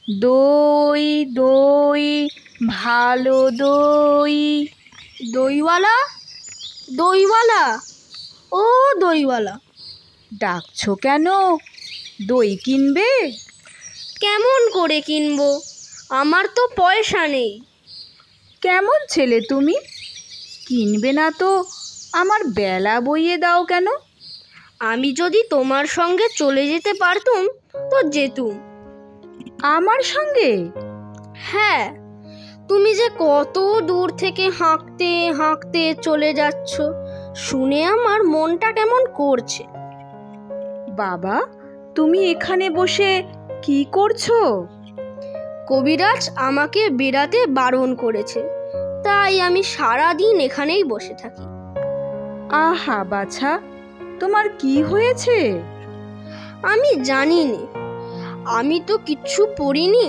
দই দই ভালো দই। দইওয়ালা, দইওয়ালা, ও দইওয়ালা। ডাকছো কেন? দই কিনবে? কেমন করে কিনবো? আমার তো পয়সা নেই। কেমন ছেলে তুমি? কিনবে না তো আমার বেলা বইয়ে দাও কেন? আমি যদি তোমার সঙ্গে চলে যেতে পারতুম তো যেতুম। আমার সঙ্গে? হ্যাঁ, তুমি যে কত দূর থেকে হাঁকতে হাঁকতে চলে যাচ্ছ শুনে আমার মনটা কেমন করছে। বাবা, তুমি এখানে বসে কি করছো? কবিরাজ আমাকে বেড়াতে বারণ করেছে, তাই আমি সারা দিন এখানেই বসে থাকি। আহা বাছা, তোমার কি হয়েছে? আমি জানি নে, আমি তো কিচ্ছু পড়িনি,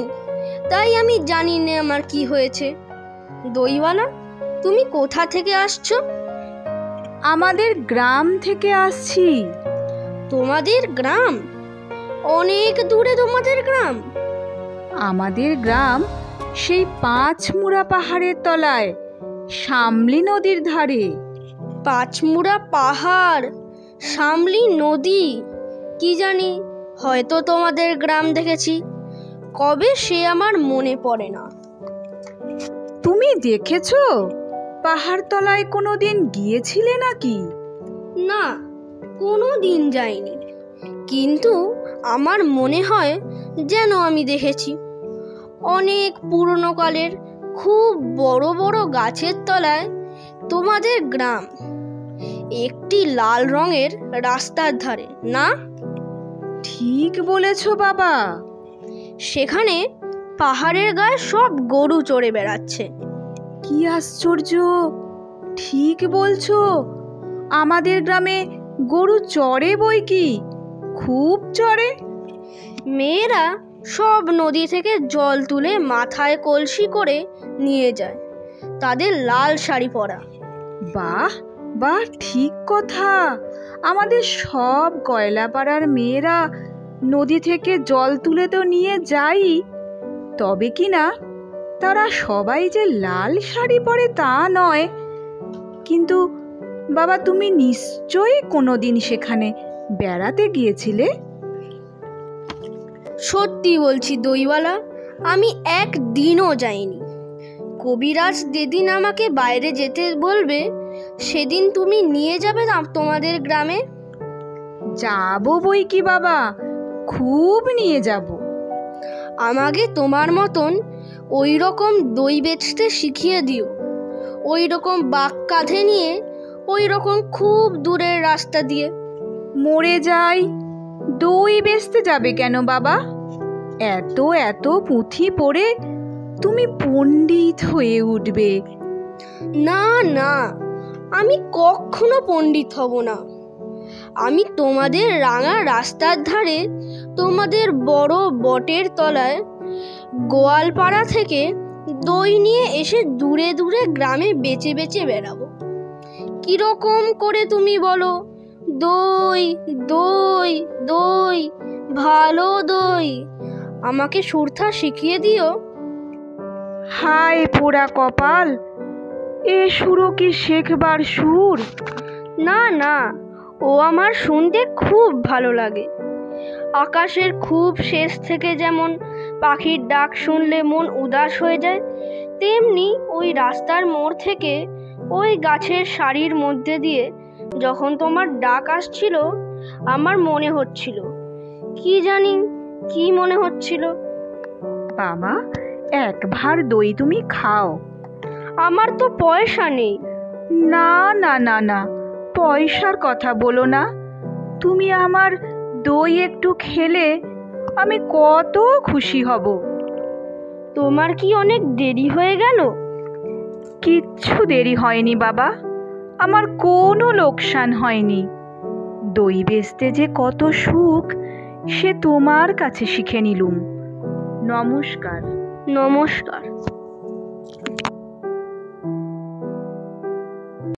তাই আমি জানি না আমার কি হয়েছে। দইওয়ালা, তুমি কোথা থেকে আসছো? আমাদের গ্রাম থেকে আসছি। তোমাদের গ্রাম? অনেক দূরে তোমাদের গ্রাম? আমাদের গ্রাম সেই পাঁচমুড়া পাহাড়ের তলায়, শামলি নদীর ধারে। পাঁচমুড়া পাহাড়, শামলি নদী, কি জানি, হয়তো তোমাদের গ্রাম দেখেছি, কবে সে আমার মনে পড়ে না। তুমি দেখেছো? পাহাড় তলায় কোনোদিন গিয়েছিলে নাকি? না, কোনো দিন যাইনি, কিন্তু আমার মনে হয় যেন আমি দেখেছি। অনেক পুরনো কালের খুব বড় বড় গাছের তলায় তোমাদের গ্রাম, একটি লাল রঙের রাস্তার ধারে, না? ঠিক বলেছো বাবা। সেখানে পাহাড়ের গায়ে সব গরু চড়ে বেড়াচ্ছে। কি আশ্চর্য, ঠিক বলছো। আমাদের গ্রামে গরু চড়ে বই কি, খুব চড়ে। মেয়েরা সব নদী থেকে জল তুলে মাথায় কলসি করে নিয়ে যায়, তাদের লাল শাড়ি পরা। বাহ বাহ, ঠিক কথা। আমাদের সব কয়লাপাড়ার মেয়েরা নদী থেকে জল তুলে তো নিয়ে যাই, তবে কি না তারা সবাই যে লাল শাড়ি পরে তা নয়। কিন্তু বাবা, তুমি নিশ্চয়ই কোনোদিন সেখানে বেড়াতে গিয়েছিলে? সত্যি বলছি দইওয়ালা, আমি একদিনও যাইনি। কবিরাজ যেদিন আমাকে বাইরে যেতে বলবে সেদিন তুমি নিয়ে যাবে না তোমাদের গ্রামে? যাবো বই কি বাবা, খুব নিয়ে যাব। আমাকে তোমার মতন ওই রকম দই বেচতে শিখিয়ে দিও, ওই রকম বাঁক কাঁধে নিয়ে, ওই রকম খুব দূরের রাস্তা দিয়ে। মরে যাই, দই বেচতে যাবে কেন বাবা? এত এত পুঁথি পড়ে তুমি পণ্ডিত হয়ে উঠবে। না না, আমি কখনো পণ্ডিত হব না। আমি তোমাদের রাঙা রাস্তার ধারে, তোমাদের বড় বটের তলায়, গোয়ালপাড়া থেকে দই নিয়ে এসে দূরে দূরে গ্রামে বেচে বেচে বেড়াবো। কিরকম করে তুমি বলো? দই দই দই, ভালো দই, আমাকে সুরথা শিখিয়ে দিও। হায় পোড়া কপাল, এ সুরও কি শেখবার সুর? না না, ও আমার শুনতে খুব ভালো লাগে। আকাশের খুব শেষ থেকে যেমন পাখির ডাক শুনলে মন উদাস হয়ে যায়, তেমনি ওই রাস্তার মোড় থেকে ওই গাছের সারির মধ্যে দিয়ে যখন তোমার ডাক আসছিল, আমার মনে হচ্ছিল, কি জানি কি মনে হচ্ছিল। বাবা, এক ভাঁড় দই তুমি খাও। আমার তো পয়সা নেই। না না না না, পয়সার কথা বলো না। তুমি আমার দই একটু খেলে আমি কত খুশি হব। তোমার কি অনেক দেরি হয়ে গেল? কিচ্ছু দেরি হয়নি বাবা, আমার কোনো লোকসান হয়নি। দই বেচতে যে কত সুখ সে তোমার কাছে শিখে নিলুম। নমস্কার। নমস্কার।